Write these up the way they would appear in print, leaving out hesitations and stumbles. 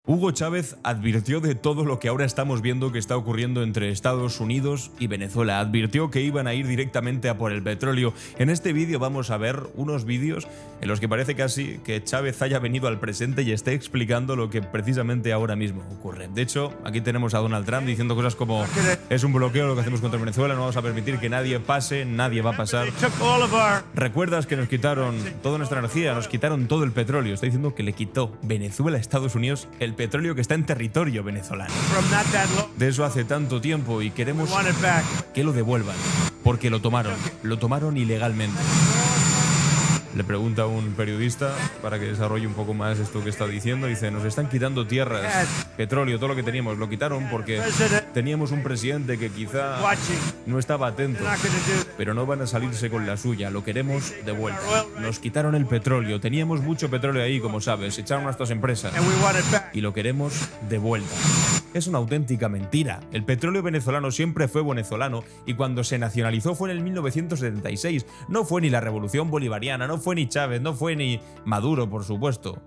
Hugo Chávez advirtió de todo lo que ahora estamos viendo que está ocurriendo entre Estados Unidos y Venezuela. Advirtió que iban a ir directamente a por el petróleo. En este vídeo vamos a ver unos vídeos en los que parece casi que Chávez haya venido al presente y esté explicando lo que precisamente ahora mismo ocurre. De hecho, aquí tenemos a Donald Trump diciendo cosas como: es un bloqueo lo que hacemos contra Venezuela, no vamos a permitir que nadie pase, nadie va a pasar. ¿Recuerdas que nos quitaron toda nuestra energía, nos quitaron todo el petróleo? Está diciendo que le quitó Venezuela a Estados Unidos el petróleo que está en territorio venezolano. De eso hace tanto tiempo y queremos que lo devuelvan, porque lo tomaron ilegalmente. Le pregunta a un periodista para que desarrolle un poco más esto que está diciendo. Dice: nos están quitando tierras, petróleo, todo lo que teníamos. Lo quitaron porque teníamos un presidente que quizá no estaba atento, pero no van a salirse con la suya. Lo queremos de vuelta. Nos quitaron el petróleo. Teníamos mucho petróleo ahí, como sabes. Echaron a nuestras empresas y lo queremos de vuelta. Es una auténtica mentira. El petróleo venezolano siempre fue venezolano y cuando se nacionalizó fue en el 1976. No fue ni la revolución bolivariana, no fue ni Chávez, no fue ni Maduro, por supuesto.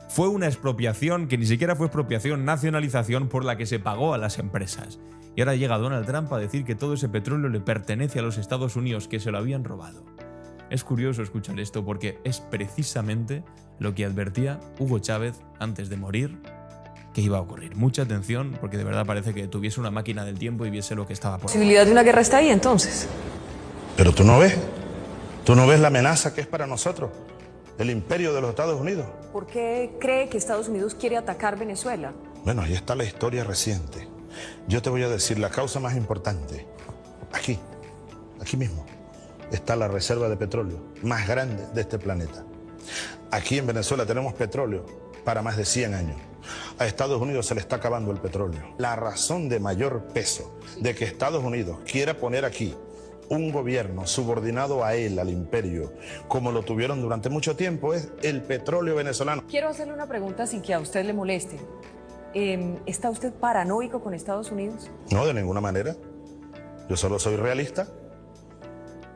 Fue una expropiación que ni siquiera fue expropiación, nacionalización por la que se pagó a las empresas. Y ahora llega Donald Trump a decir que todo ese petróleo le pertenece a los Estados Unidos, que se lo habían robado. Es curioso escuchar esto porque es precisamente lo que advertía Hugo Chávez antes de morir que iba a ocurrir. Mucha atención, porque de verdad parece que tuviese una máquina del tiempo y viese lo que estaba por ahí. ¿La posibilidad de una guerra está ahí entonces? Pero tú no ves la amenaza que es para nosotros, el imperio de los Estados Unidos. ¿Por qué cree que Estados Unidos quiere atacar Venezuela? Bueno, ahí está la historia reciente. Yo te voy a decir la causa más importante. Aquí mismo, está la reserva de petróleo más grande de este planeta. Aquí en Venezuela tenemos petróleo para más de 100 años. A Estados Unidos se le está acabando el petróleo. La razón de mayor peso de que Estados Unidos quiera poner aquí un gobierno subordinado a él, al imperio, como lo tuvieron durante mucho tiempo, es el petróleo venezolano. Quiero hacerle una pregunta sin que a usted le moleste. ¿Está usted paranoico con Estados Unidos? No, de ninguna manera. Yo solo soy realista.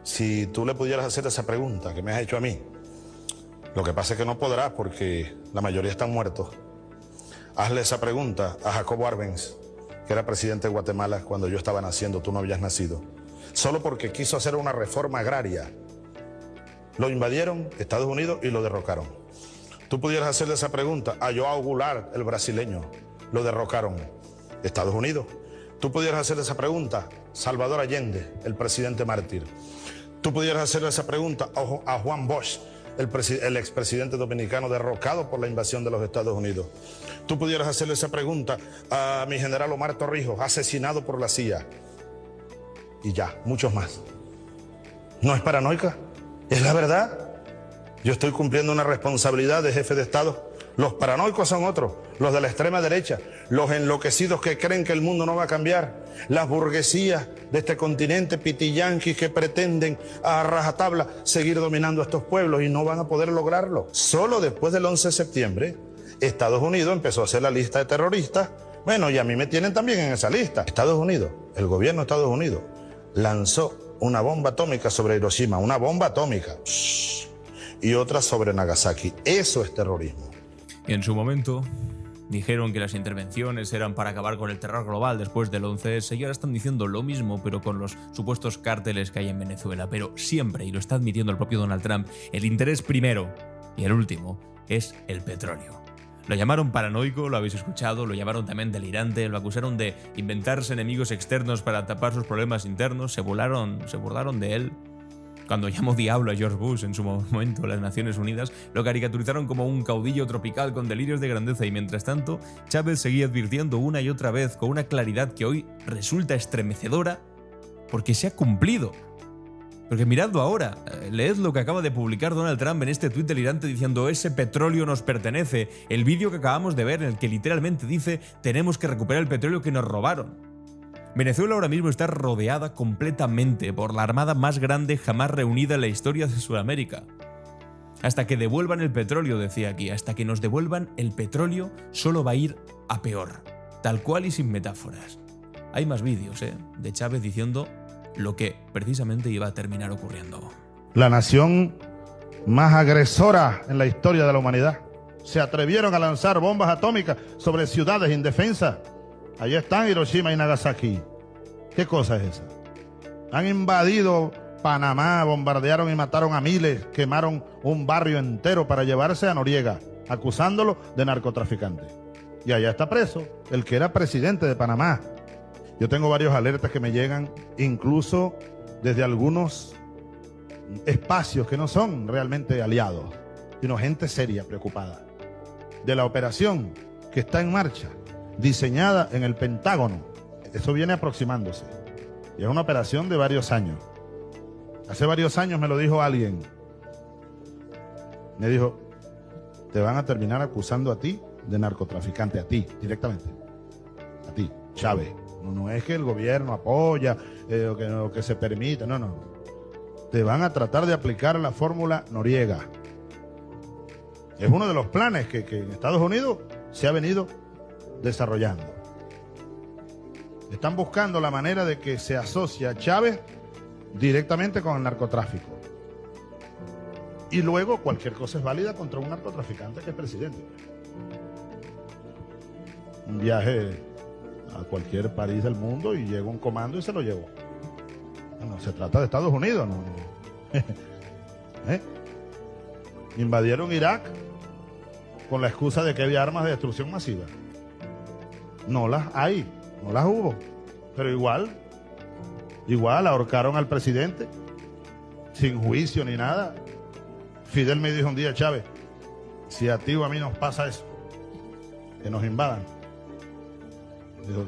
Si tú le pudieras hacer esa pregunta que me has hecho a mí, lo que pasa es que no podrás porque la mayoría están muertos. Hazle esa pregunta a Jacobo Arbenz, que era presidente de Guatemala cuando yo estaba naciendo, tú no habías nacido. Solo porque quiso hacer una reforma agraria. Lo invadieron Estados Unidos y lo derrocaron. Tú pudieras hacerle esa pregunta a João Goulart, el brasileño. Lo derrocaron Estados Unidos. Tú pudieras hacerle esa pregunta a Salvador Allende, el presidente mártir. Tú pudieras hacerle esa pregunta a Juan Bosch, el expresidente dominicano derrocado por la invasión de los Estados Unidos. Tú pudieras hacerle esa pregunta a mi general Omar Torrijos, asesinado por la CIA. Y ya, muchos más. ¿No es paranoica? ¿Es la verdad? Yo estoy cumpliendo una responsabilidad de jefe de Estado. Los paranoicos son otros, los de la extrema derecha, los enloquecidos que creen que el mundo no va a cambiar, las burguesías de este continente, pitiyanquis que pretenden a rajatabla seguir dominando a estos pueblos y no van a poder lograrlo. Solo después del 11 de septiembre, Estados Unidos empezó a hacer la lista de terroristas. Bueno, y a mí me tienen también en esa lista. Estados Unidos, el gobierno de Estados Unidos, lanzó una bomba atómica sobre Hiroshima, una bomba atómica, y otra sobre Nagasaki. Eso es terrorismo. Y en su momento dijeron que las intervenciones eran para acabar con el terror global después del 11S y ahora están diciendo lo mismo pero con los supuestos cárteles que hay en Venezuela. Pero siempre, y lo está admitiendo el propio Donald Trump, el interés primero y el último es el petróleo. Lo llamaron paranoico, lo habéis escuchado, lo llamaron también delirante, lo acusaron de inventarse enemigos externos para tapar sus problemas internos, se burlaron de él. Cuando llamó diablo a George Bush en su momento, las Naciones Unidas, lo caricaturizaron como un caudillo tropical con delirios de grandeza y mientras tanto, Chávez seguía advirtiendo una y otra vez con una claridad que hoy resulta estremecedora porque se ha cumplido. Porque miradlo ahora, leed lo que acaba de publicar Donald Trump en este tuit delirante diciendo ese petróleo nos pertenece, el vídeo que acabamos de ver en el que literalmente dice tenemos que recuperar el petróleo que nos robaron. Venezuela ahora mismo está rodeada completamente por la armada más grande jamás reunida en la historia de Sudamérica. Hasta que devuelvan el petróleo, decía aquí, hasta que nos devuelvan el petróleo solo va a ir a peor, tal cual y sin metáforas. Hay más vídeos de Chávez diciendo lo que precisamente iba a terminar ocurriendo. La nación más agresora en la historia de la humanidad se atrevieron a lanzar bombas atómicas sobre ciudades indefensas. Allí están Hiroshima y Nagasaki. ¿Qué cosa es esa? Han invadido Panamá, bombardearon y mataron a miles, quemaron un barrio entero para llevarse a Noriega, acusándolo de narcotraficante. Y allá está preso el que era presidente de Panamá. Yo tengo varios alertas que me llegan, incluso desde algunos espacios que no son realmente aliados, sino gente seria, preocupada, de la operación que está en marcha, diseñada en el Pentágono. Eso viene aproximándose. Y es una operación de varios años. Hace varios años me lo dijo alguien. Me dijo, te van a terminar acusando a ti de narcotraficante, a ti, directamente. A ti, Chávez. No es que el gobierno apoya o que se permita, no. Te van a tratar de aplicar la fórmula Noriega. Es uno de los planes que en Estados Unidos se ha venido desarrollando. Están buscando la manera de que se asocie a Chávez directamente con el narcotráfico. Y luego cualquier cosa es válida contra un narcotraficante que es presidente. Un viaje a cualquier país del mundo y llega un comando y se lo llevó. No, se trata de Estados Unidos, no. Invadieron Irak con la excusa de que había armas de destrucción masiva. No las hay, no las hubo. Pero igual ahorcaron al presidente sin juicio ni nada. Fidel me dijo un día, Chávez, si a ti o a mí nos pasa eso, que nos invadan,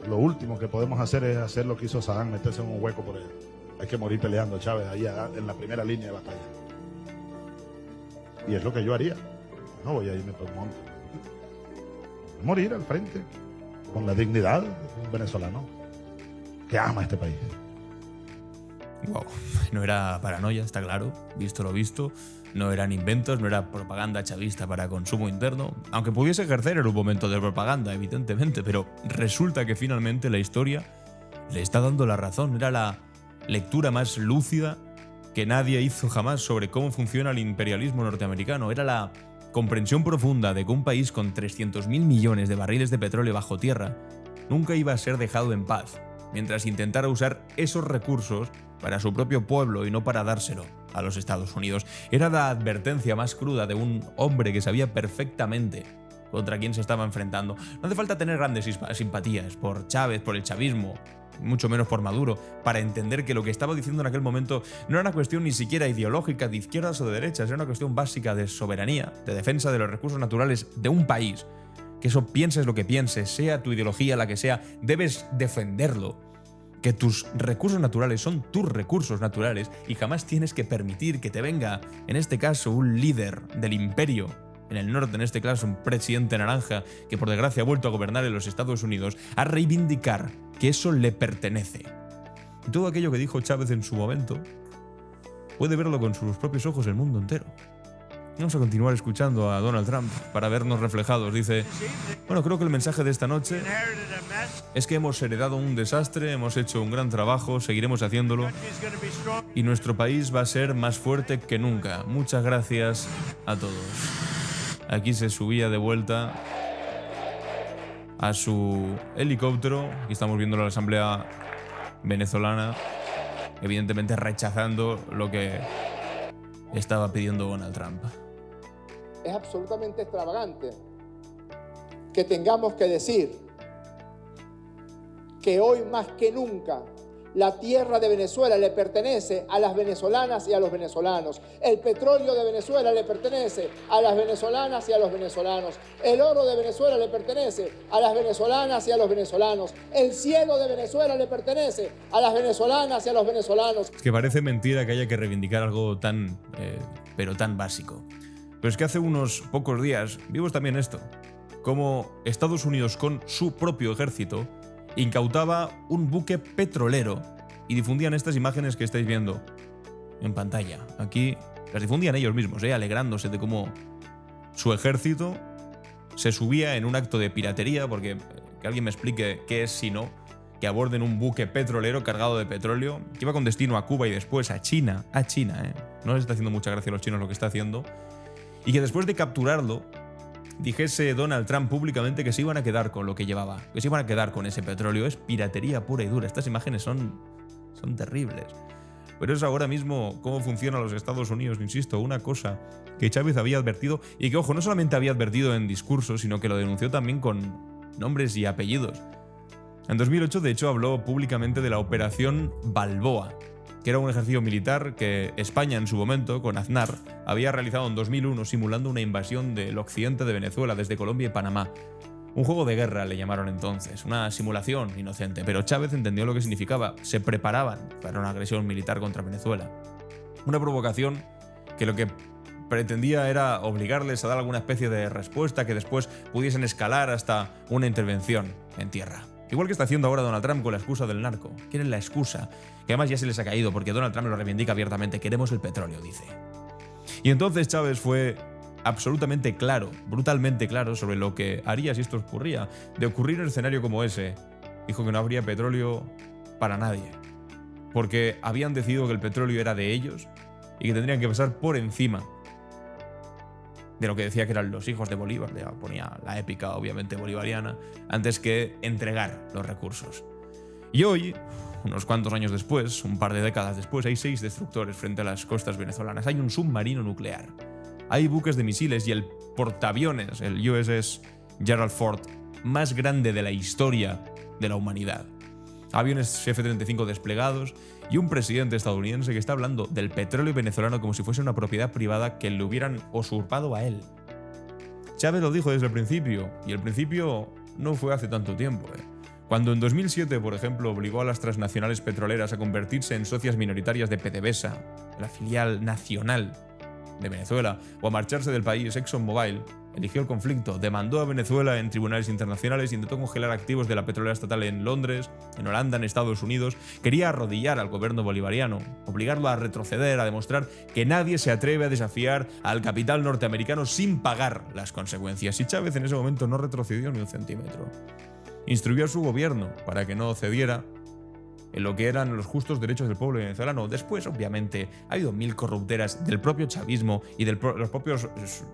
lo último que podemos hacer es hacer lo que hizo Saddam, meterse en un hueco por ella. Hay que morir peleando, Chávez, ahí en la primera línea de batalla. Y es lo que yo haría. No voy a irme por el monte. Morir al frente, con la dignidad de un venezolano que ama este país. Wow, no era paranoia, está claro, visto lo visto. No eran inventos, no era propaganda chavista para consumo interno, aunque pudiese ejercer en un momento de propaganda, evidentemente, pero resulta que finalmente la historia le está dando la razón. Era la lectura más lúcida que nadie hizo jamás sobre cómo funciona el imperialismo norteamericano. Era la comprensión profunda de que un país con 300.000 millones de barriles de petróleo bajo tierra nunca iba a ser dejado en paz, mientras intentara usar esos recursos para su propio pueblo y no para dárselo a los Estados Unidos. Era la advertencia más cruda de un hombre que sabía perfectamente contra quién se estaba enfrentando. No hace falta tener grandes simpatías por Chávez, por el chavismo, mucho menos por Maduro, para entender que lo que estaba diciendo en aquel momento no era una cuestión ni siquiera ideológica de izquierdas o de derechas, era una cuestión básica de soberanía, de defensa de los recursos naturales de un país. Que eso pienses lo que pienses, sea tu ideología la que sea, debes defenderlo. Que tus recursos naturales son tus recursos naturales y jamás tienes que permitir que te venga, en este caso, un líder del imperio, en el norte, en este caso, un presidente naranja, que por desgracia ha vuelto a gobernar en los Estados Unidos, a reivindicar que eso le pertenece. Y todo aquello que dijo Chávez en su momento, puede verlo con sus propios ojos el mundo entero. Vamos a continuar escuchando a Donald Trump para vernos reflejados. Dice, bueno, creo que el mensaje de esta noche es que hemos heredado un desastre, hemos hecho un gran trabajo, seguiremos haciéndolo y nuestro país va a ser más fuerte que nunca. Muchas gracias a todos. Aquí se subía de vuelta a su helicóptero y estamos viendo la asamblea venezolana, evidentemente rechazando lo que estaba pidiendo Donald Trump. Es absolutamente extravagante que tengamos que decir que hoy más que nunca la tierra de Venezuela le pertenece a las venezolanas y a los venezolanos. El petróleo de Venezuela le pertenece a las venezolanas y a los venezolanos. El oro de Venezuela le pertenece a las venezolanas y a los venezolanos. El cielo de Venezuela le pertenece a las venezolanas y a los venezolanos. Es que parece mentira que haya que reivindicar algo tan, pero tan básico. Pero es que hace unos pocos días vimos también esto, como Estados Unidos con su propio ejército incautaba un buque petrolero y difundían estas imágenes que estáis viendo en pantalla. Aquí las difundían ellos mismos, alegrándose de cómo su ejército se subía en un acto de piratería, porque que alguien me explique qué es si no que aborden un buque petrolero cargado de petróleo que iba con destino a Cuba y después a China, no les está haciendo mucha gracia a los chinos lo que está haciendo, y que después de capturarlo dijese Donald Trump públicamente que se iban a quedar con lo que llevaba, que se iban a quedar con ese petróleo. Es piratería pura y dura. Estas imágenes son terribles. Pero es ahora mismo cómo funcionan los Estados Unidos, insisto, una cosa que Chávez había advertido y que, ojo, no solamente había advertido en discursos, sino que lo denunció también con nombres y apellidos. En 2008, de hecho, habló públicamente de la Operación Balboa, que era un ejercicio militar que España en su momento, con Aznar, había realizado en 2001 simulando una invasión del occidente de Venezuela desde Colombia y Panamá. Un juego de guerra le llamaron entonces, una simulación inocente, pero Chávez entendió lo que significaba. Se preparaban para una agresión militar contra Venezuela. Una provocación que lo que pretendía era obligarles a dar alguna especie de respuesta que después pudiesen escalar hasta una intervención en tierra. Igual que está haciendo ahora Donald Trump con la excusa del narco. Quieren la excusa, que además ya se les ha caído porque Donald Trump lo reivindica abiertamente. Queremos el petróleo, dice. Y entonces Chávez fue absolutamente claro, brutalmente claro sobre lo que haría si esto ocurría. De ocurrir un escenario como ese, dijo que no habría petróleo para nadie, porque habían decidido que el petróleo era de ellos y que tendrían que pasar por encima de lo que decía que eran los hijos de Bolívar, ya ponía la épica obviamente bolivariana, antes que entregar los recursos. Y hoy, unos cuantos años después, un par de décadas después, hay 6 destructores frente a las costas venezolanas. Hay un submarino nuclear. Hay buques de misiles y el portaaviones, el USS Gerald Ford, más grande de la historia de la humanidad. Aviones F-35 desplegados y un presidente estadounidense que está hablando del petróleo venezolano como si fuese una propiedad privada que le hubieran usurpado a él. Chávez lo dijo desde el principio, y el principio no fue hace tanto tiempo. Cuando en 2007, por ejemplo, obligó a las transnacionales petroleras a convertirse en socias minoritarias de PDVSA, la filial nacional de Venezuela, o a marcharse del país, ExxonMobil eligió el conflicto, demandó a Venezuela en tribunales internacionales, intentó congelar activos de la petrolera estatal en Londres, en Holanda, en Estados Unidos, quería arrodillar al gobierno bolivariano, obligarlo a retroceder, a demostrar que nadie se atreve a desafiar al capital norteamericano sin pagar las consecuencias. Y Chávez en ese momento no retrocedió ni un centímetro. Instruyó a su gobierno para que no cediera en lo que eran los justos derechos del pueblo venezolano. Después, obviamente, ha habido 1000 corrupteras del propio chavismo y de los propios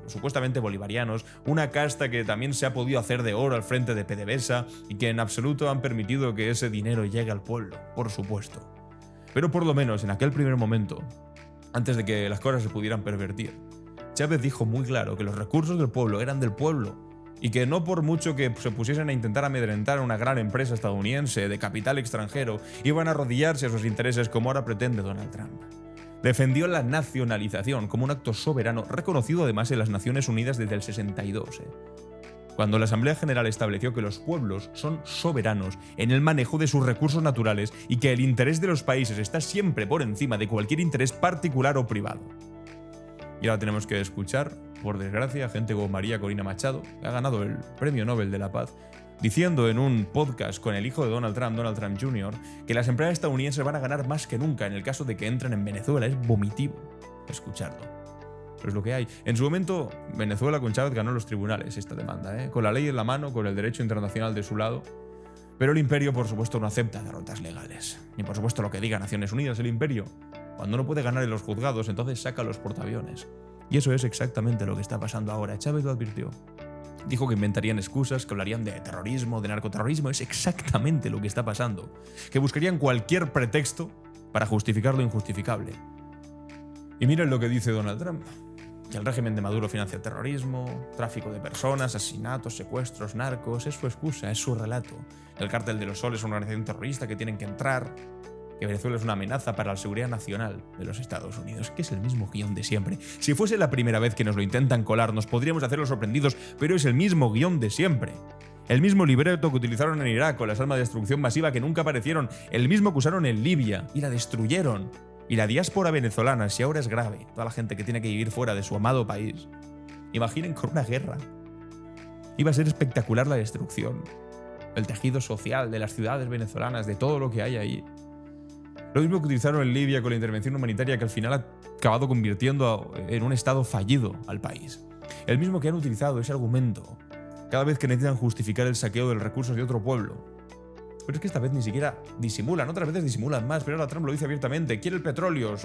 supuestamente bolivarianos, una casta que también se ha podido hacer de oro al frente de PDVSA y que en absoluto han permitido que ese dinero llegue al pueblo, por supuesto. Pero por lo menos en aquel primer momento, antes de que las cosas se pudieran pervertir, Chávez dijo muy claro que los recursos del pueblo eran del pueblo, y que no por mucho que se pusiesen a intentar amedrentar a una gran empresa estadounidense de capital extranjero, iban a arrodillarse a sus intereses como ahora pretende Donald Trump. Defendió la nacionalización como un acto soberano, reconocido además en las Naciones Unidas desde el 62. Cuando la Asamblea General estableció que los pueblos son soberanos en el manejo de sus recursos naturales y que el interés de los países está siempre por encima de cualquier interés particular o privado. Y ahora tenemos que escuchar, por desgracia, gente como María Corina Machado, que ha ganado el Premio Nobel de la Paz, diciendo en un podcast con el hijo de Donald Trump Jr., que las empresas estadounidenses van a ganar más que nunca en el caso de que entren en Venezuela. Es vomitivo escucharlo. Pero es lo que hay. En su momento, Venezuela con Chávez ganó los tribunales esta demanda, con la ley en la mano, con el derecho internacional de su lado. Pero el imperio, por supuesto, no acepta derrotas legales. Ni por supuesto lo que diga Naciones Unidas. El imperio, cuando no puede ganar en los juzgados, entonces saca los portaaviones. Y eso es exactamente lo que está pasando ahora. Chávez lo advirtió. Dijo que inventarían excusas, que hablarían de terrorismo, de narcoterrorismo. Es exactamente lo que está pasando. Que buscarían cualquier pretexto para justificar lo injustificable. Y miren lo que dice Donald Trump. Que el régimen de Maduro financia terrorismo, tráfico de personas, asesinatos, secuestros, narcos. Es su excusa, es su relato. El Cártel de los Soles es una organización terrorista que tienen que entrar. Que Venezuela es una amenaza para la seguridad nacional de los Estados Unidos, que es el mismo guión de siempre. Si fuese la primera vez que nos lo intentan colar, nos podríamos hacer los sorprendidos, pero es el mismo guión de siempre. El mismo libreto que utilizaron en Irak con las armas de destrucción masiva que nunca aparecieron, el mismo que usaron en Libia y la destruyeron. Y la diáspora venezolana, si ahora es grave, toda la gente que tiene que vivir fuera de su amado país. Imaginen con una guerra. Iba a ser espectacular la destrucción. El tejido social de las ciudades venezolanas, de todo lo que hay ahí. Lo mismo que utilizaron en Libia con la intervención humanitaria que al final ha acabado convirtiendo en un estado fallido al país. El mismo que han utilizado ese argumento cada vez que necesitan justificar el saqueo de los recursos de otro pueblo. Pero es que esta vez ni siquiera disimulan, otras veces disimulan más, pero ahora Trump lo dice abiertamente. Quiere el petróleo,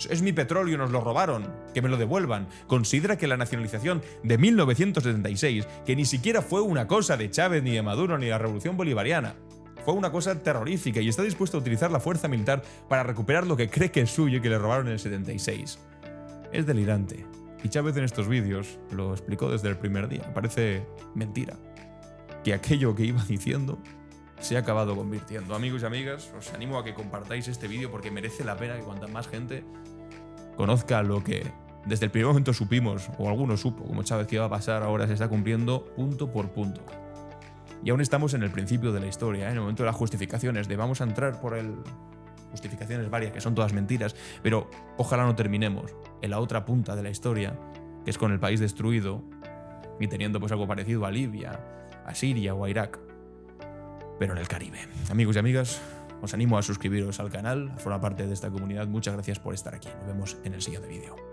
es mi petróleo, nos lo robaron, que me lo devuelvan. Considera que la nacionalización de 1976, que ni siquiera fue una cosa de Chávez, ni de Maduro, ni de la Revolución Bolivariana, fue una cosa terrorífica, y está dispuesto a utilizar la fuerza militar para recuperar lo que cree que es suyo y que le robaron en el 76. Es delirante. Y Chávez en estos vídeos lo explicó desde el primer día. Parece mentira que aquello que iba diciendo se ha acabado convirtiendo. Amigos y amigas, os animo a que compartáis este vídeo porque merece la pena que cuanta más gente conozca lo que desde el primer momento supimos, o alguno supo, como Chávez, que iba a pasar, ahora se está cumpliendo punto por punto. Y aún estamos en el principio de la historia, en el momento de las justificaciones, de vamos a entrar por el... justificaciones varias, que son todas mentiras, pero ojalá no terminemos en la otra punta de la historia, que es con el país destruido y teniendo pues algo parecido a Libia, a Siria o a Irak, pero en el Caribe. Amigos y amigas, os animo a suscribiros al canal, a formar parte de esta comunidad. Muchas gracias por estar aquí. Nos vemos en el siguiente vídeo.